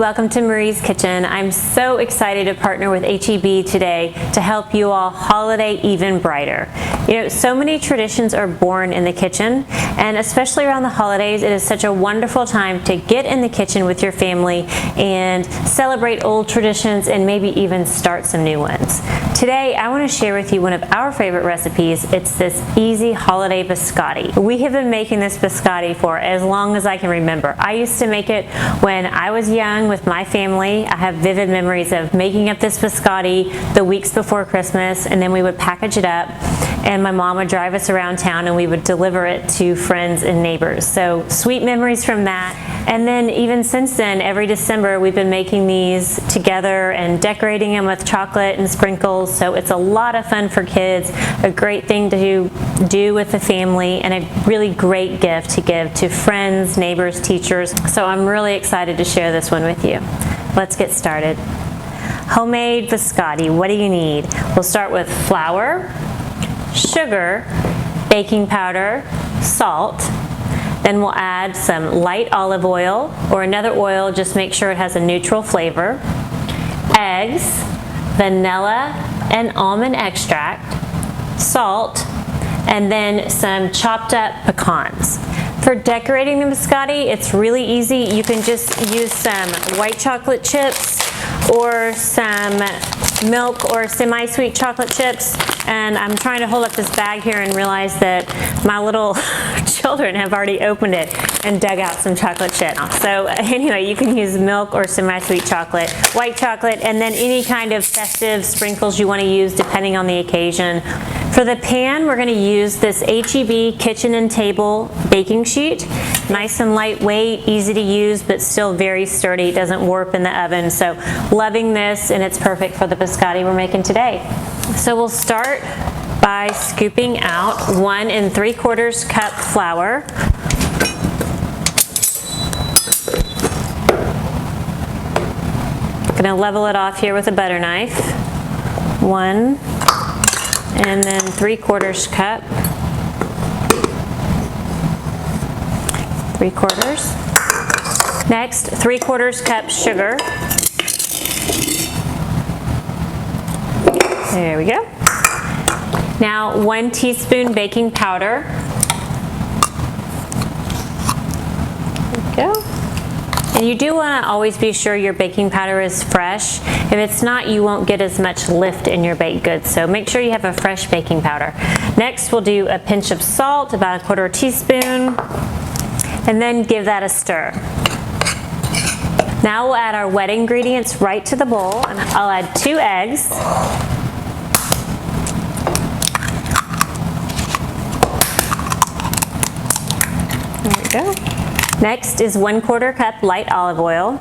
welcome to Marie's Kitchen. I'm so excited to partner with H-E-B today to help you all holiday even brighter. You know, so many traditions are born in the kitchen, and especially around the holidays, it is such a wonderful time to get in the kitchen with your family and celebrate old traditions and maybe even start some new ones. Today, I want to share with you one of our favorite recipes. It's this easy holiday biscotti. We have been making this biscotti for as long as I can remember. I used to make it when I was young with my family. I have vivid memories of making up this biscotti the weeks before Christmas, and then we would package it up and my mom would drive us around town and we would deliver it to friends and neighbors. So sweet memories from that. And then even since then, every December we've been making these together and decorating them with chocolate and sprinkles. So it's a lot of fun for kids, a great thing to do with the family, and a really great gift to give to friends, neighbors, teachers. So I'm really excited to share this one with you. Let's get started. Homemade biscotti, what do you need? We'll start with flour, sugar, baking powder, salt. Then we'll add some light olive oil or another oil, just make sure it has a neutral flavor, eggs, vanilla and almond extract, salt, and then some chopped up pecans. For decorating the biscotti, it's really easy. You can just use some white chocolate chips or some milk or semi-sweet chocolate chips. And I'm trying to hold up this bag here and realize that my little children have already opened it and dug out some chocolate chip. So anyway, you can use milk or semi-sweet chocolate, white chocolate, and then any kind of festive sprinkles you want to use depending on the occasion. For the pan, we're going to use this H-E-B kitchen and table baking sheet. Nice and lightweight, easy to use, but still very sturdy. It doesn't warp in the oven. So loving this, and it's perfect for the biscotti we're making today. So we'll start by scooping out 1 3/4 cup flour. I'm gonna level it off here with a butter knife. 1 and then 3/4 cup. 3/4. Next, 3/4 cup sugar. There we go. Now 1 teaspoon baking powder. There we go. And you do want to always be sure your baking powder is fresh. If it's not, you won't get as much lift in your baked goods, so make sure you have a fresh baking powder. Next, we'll do a pinch of salt, about 1/4 teaspoon, and then give that a stir. Now we'll add our wet ingredients right to the bowl, and I'll add 2 eggs. There we go. Next is 1/4 cup light olive oil.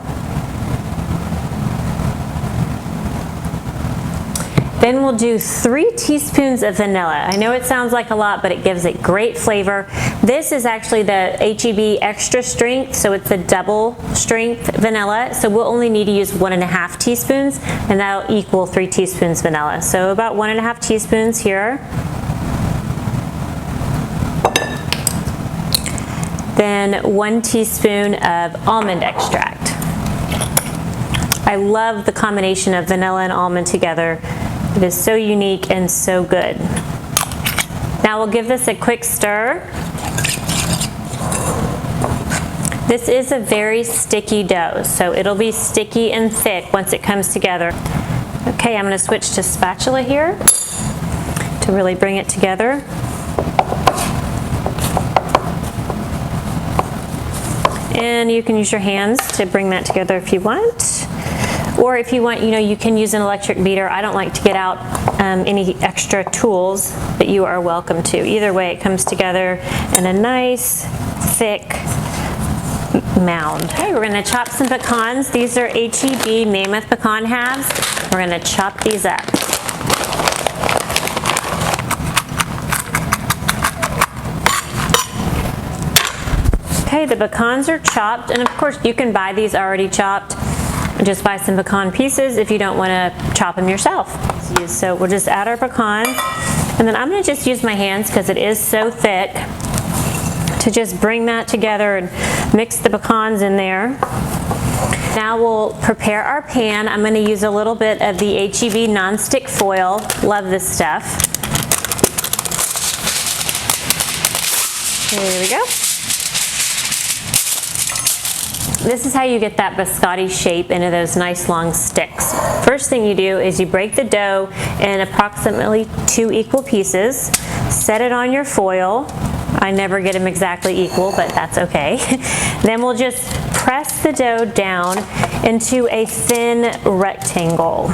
Then we'll do 3 teaspoons of vanilla. I know it sounds like a lot, but it gives it great flavor. This is actually the H-E-B extra strength, so it's a double strength vanilla. So we'll only need to use 1.5 teaspoons, and that'll equal 3 teaspoons vanilla. So about 1.5 teaspoons here. Then 1 teaspoon of almond extract. I love the combination of vanilla and almond together. It is so unique and so good. Now we'll give this a quick stir. This is a very sticky dough, so it'll be sticky and thick once it comes together. Okay, I'm going to switch to spatula here to really bring it together. And you can use your hands to bring that together if you want. Or if you want, you can use an electric beater. I don't like to get out any extra tools, but you are welcome to. Either way, it comes together in a nice, thick mound. Okay, we're gonna chop some pecans. These are H-E-B Mammoth pecan halves. We're gonna chop these up. Okay, the pecans are chopped, and of course you can buy these already chopped. Just buy some pecan pieces if you don't want to chop them yourself. So we'll just add our pecans, and then I'm going to just use my hands because it is so thick to just bring that together and mix the pecans in there. Now we'll prepare our pan. I'm going to use a little bit of the HEB nonstick foil. Love this stuff. There we go. This is how you get that biscotti shape into those nice long sticks. First thing you do is you break the dough in approximately 2 equal pieces. Set it on your foil. I never get them exactly equal, but that's okay. Then we'll just press the dough down into a thin rectangle.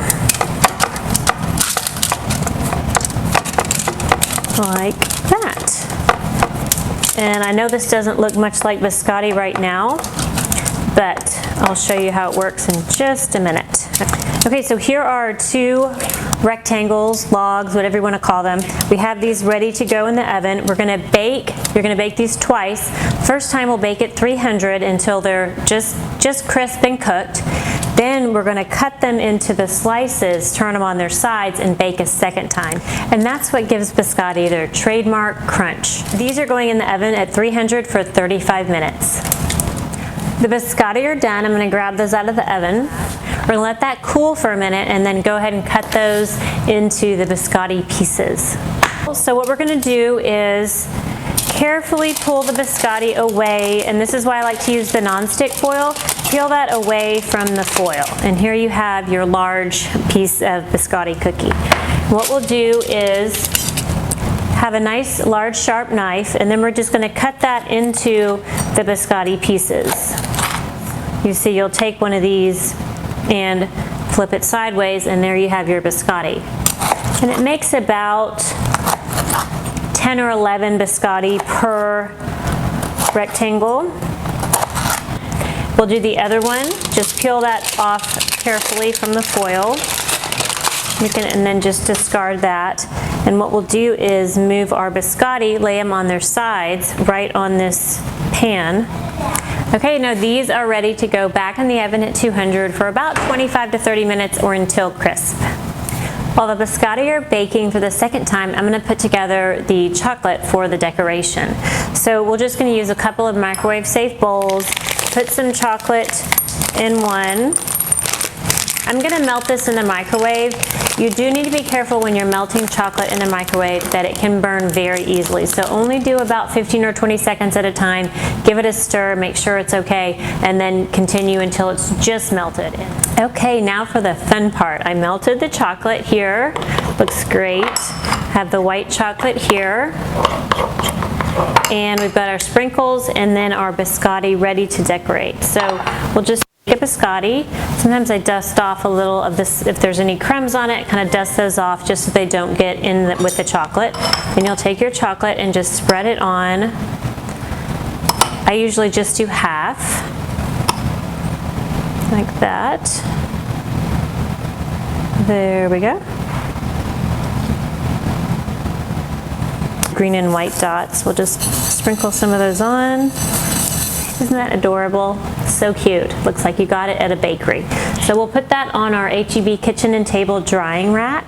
Like that. And I know this doesn't look much like biscotti right now, but I'll show you how it works in just a minute. Okay, so here are 2 rectangles, logs, whatever you want to call them. We have these ready to go in the oven. We're going to bake. You're going to bake these twice. First time we'll bake at 300 until they're just crisp and cooked. Then we're going to cut them into the slices, turn them on their sides, and bake a second time. And that's what gives biscotti their trademark crunch. These are going in the oven at 300 for 35 minutes. The biscotti are done. I'm going to grab those out of the oven. We're going to let that cool for a minute and then go ahead and cut those into the biscotti pieces. So what we're going to do is carefully pull the biscotti away, and this is why I like to use the nonstick foil. Peel that away from the foil, and here you have your large piece of biscotti cookie. What we'll do is have a nice large sharp knife, and then we're just going to cut that into the biscotti pieces. You see, you'll take one of these and flip it sideways, and there you have your biscotti. And it makes about 10 or 11 biscotti per rectangle. We'll do the other one. Just peel that off carefully from the foil. And then just discard that. And what we'll do is move our biscotti, lay them on their sides right on this pan. Okay, now these are ready to go back in the oven at 200 for about 25 to 30 minutes or until crisp. While the biscotti are baking for the second time, I'm going to put together the chocolate for the decoration. So we're just going to use a couple of microwave safe bowls, put some chocolate in one. I'm going to melt this in the microwave. You do need to be careful when you're melting chocolate in the microwave that it can burn very easily. So only do about 15 or 20 seconds at a time. Give it a stir, make sure it's okay, and then continue until it's just melted. Okay, now for the fun part. I melted the chocolate here. Looks great. Have the white chocolate here. And we've got our sprinkles and then our biscotti ready to decorate. So we'll just take a biscotti. Sometimes I dust off a little of this, if there's any crumbs on it, kind of dust those off just so they don't get in with the chocolate. Then you'll take your chocolate and just spread it on. I usually just do half, like that. There we go. Green and white dots. We'll just sprinkle some of those on. Isn't that adorable? So cute. Looks like you got it at a bakery. So we'll put that on our HEB kitchen and table drying rack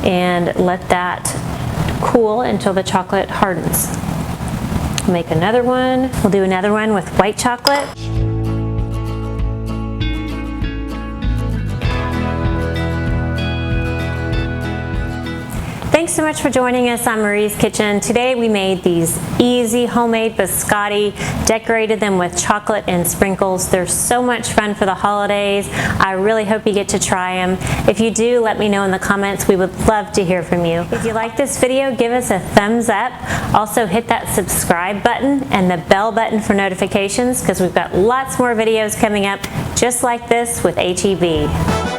and let that cool until the chocolate hardens. We'll make another one. We'll do another one with white chocolate. Thanks so much for joining us on Marie's Kitchen. Today we made these easy homemade biscotti, decorated them with chocolate and sprinkles. They're so much fun for the holidays. I really hope you get to try them. If you do, let me know in the comments. We would love to hear from you. If you like this video, give us a thumbs up. Also hit that subscribe button and the bell button for notifications because we've got lots more videos coming up just like this with HEB.